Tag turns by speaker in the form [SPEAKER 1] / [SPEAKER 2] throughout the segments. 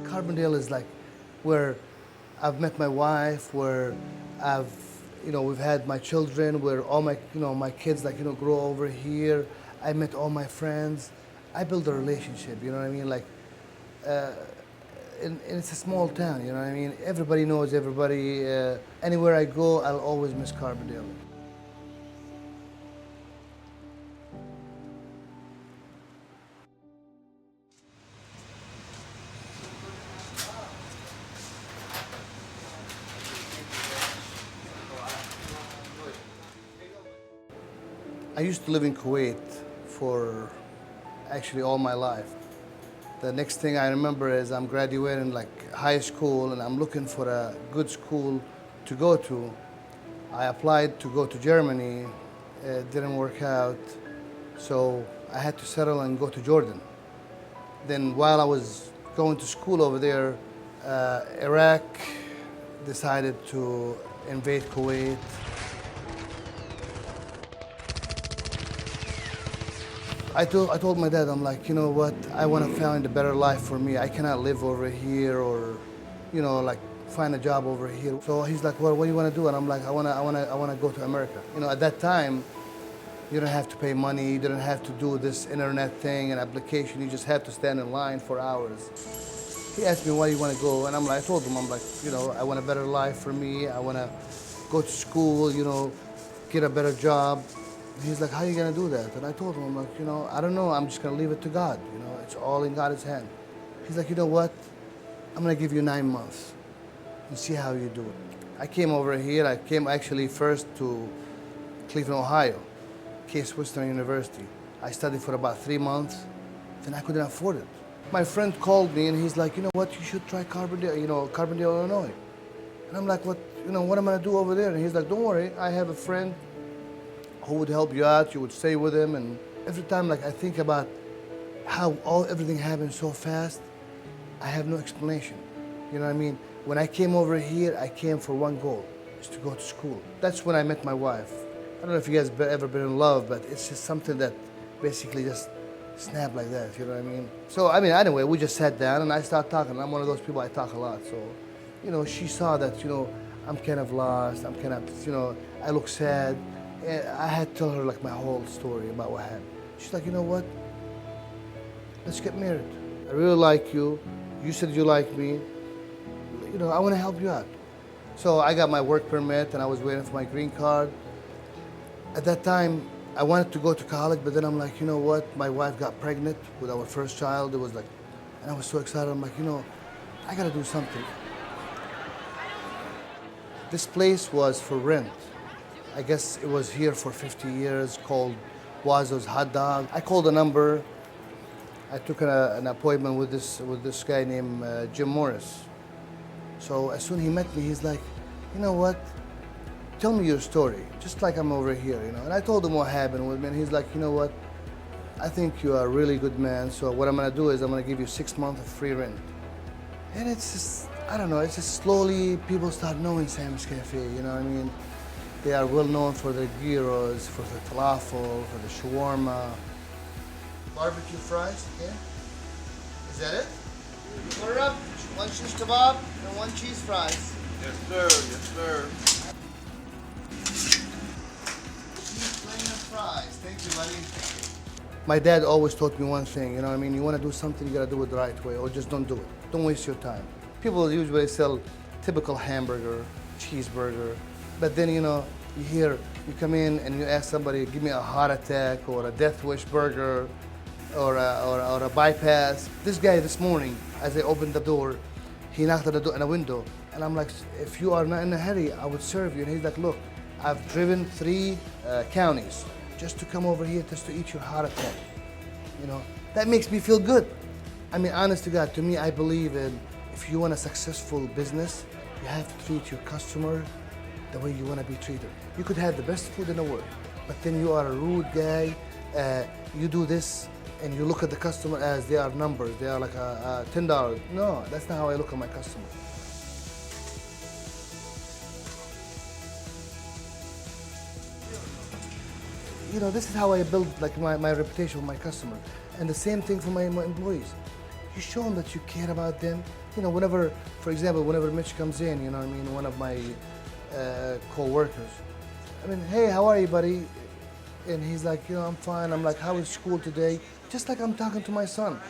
[SPEAKER 1] Carbondale is like where I've met my wife, where I've, we've had my children, where all my, my kids grow over here. I met all my friends. I build a relationship, you know what I mean? Uh, and it's a small town, you know what I mean? Everybody knows everybody. Anywhere I go, I'll always miss Carbondale. I used to live in Kuwait for actually all my life. The next thing I remember is I'm graduating high school and I'm looking for a good school to go to. I applied to go to Germany. It didn't work out. So I had to settle and go to Jordan. Then while I was going to school over there, Iraq decided to invade Kuwait. I told my dad, I'm like, you know what? I want to find a better life for me. I cannot live over here or, find a job over here. So he's like, well, what do you want to do? And I'm like, I want to go to America. At that time, you don't have to pay money. You didn't have to do this internet thing and application. You just had to stand in line for hours. He asked me, why do you want to go? And I told him, I'm like, I want a better life for me. I want to go to school, get a better job. He's like, how are you going to do that? And I told him, I'm like, I don't know. I'm just going to leave it to God. It's all in God's hand. He's like, you know what? I'm going to give you 9 months and see how you do it. I came over here. I came actually first to Cleveland, Ohio, Case Western University. I studied for about 3 months. Then I couldn't afford it. My friend called me and he's like, you know what? You should try Carbondale, Carbondale, Illinois. And I'm like, what am I going to do over there? And he's like, don't worry. I have a friend who would help you out. You would stay with him. And every time I think about how everything happened so fast, I have no explanation. You know what I mean? When I came over here, I came for one goal, is to go to school. That's when I met my wife. I don't know if you guys ever been in love, but it's just something that basically just snapped like that, you know what I mean? So, anyway, we just sat down and I started talking. I'm one of those people, I talk a lot. So, she saw that, I'm kind of lost. I'm kind of, I look sad. I had to tell her my whole story about what happened. She's like, you know what? Let's get married. I really like you. You said you like me. I want to help you out. So I got my work permit and I was waiting for my green card. At that time, I wanted to go to college, but then I'm like, you know what? My wife got pregnant with our first child. It was and I was so excited. I'm like, I got to do something. This place was for rent. I guess it was here for 50 years, called Wazo's Hot Dog. I called a number. I took an appointment with this guy named Jim Morris. So as soon as he met me, he's like, you know what? Tell me your story, just like I'm over here, And I told him what happened with me, and he's like, you know what? I think you are a really good man, so what I'm gonna do is I'm gonna give you 6 months of free rent. And it's just, I don't know, it's just slowly people start knowing Sam's Cafe, you know what I mean? They are well known for their gyros, for the falafel, for the shawarma. Barbecue fries, okay? Is that it? Order up, 1 shish kebab and 1 cheese fries.
[SPEAKER 2] Yes, sir. Yes, sir.
[SPEAKER 1] Cheese plain and fries. Thank you, buddy. My dad always taught me one thing, you know what I mean? You want to do something, you got to do it the right way, or just don't do it. Don't waste your time. People usually sell typical hamburger, cheeseburger, but then, you come in and you ask somebody, give me a heart attack or a death wish burger or a bypass. This guy this morning, as I opened the door, he knocked on the window, and I'm like, if you are not in a hurry, I would serve you. And he's like, look, I've driven 3 counties just to come over here just to eat your heart attack. That makes me feel good. Honest to God, to me, I believe in if you want a successful business, you have to treat your customer the way you want to be treated. You could have the best food in the world, but then you are a rude guy, you do this, and you look at the customer as they are numbers, they are like a $10. No, that's not how I look at my customer. This is how I build my reputation with my customer. And the same thing for my employees. you show them that you care about them. You know, whenever, for example, whenever Mitch comes in, you know what I mean, one of my co-workers, I mean, hey, how are you, buddy? And he's like, you know, I'm fine. I'm like, how was school today? Just like I'm talking to my son.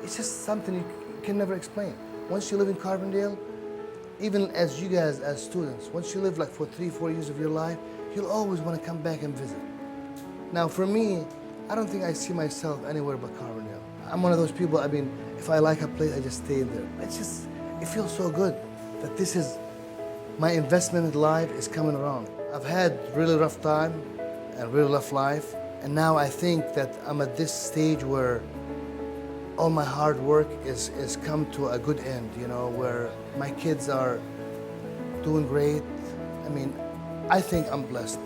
[SPEAKER 1] It's just something you can never explain. Once you live in Carbondale, even as you guys, as students, once you live like for 3-4 years of your life, you'll always want to come back and visit. Now for me, I don't think I see myself anywhere but Carbondale. I'm one of those people, I mean, if I like a place, I just stay there. It feels so good that this is, my investment in life is coming around. I've had really rough time and really rough life, and now I think that I'm at this stage where all my hard work is come to a good end, you know, where my kids are doing great. I mean, I think I'm blessed.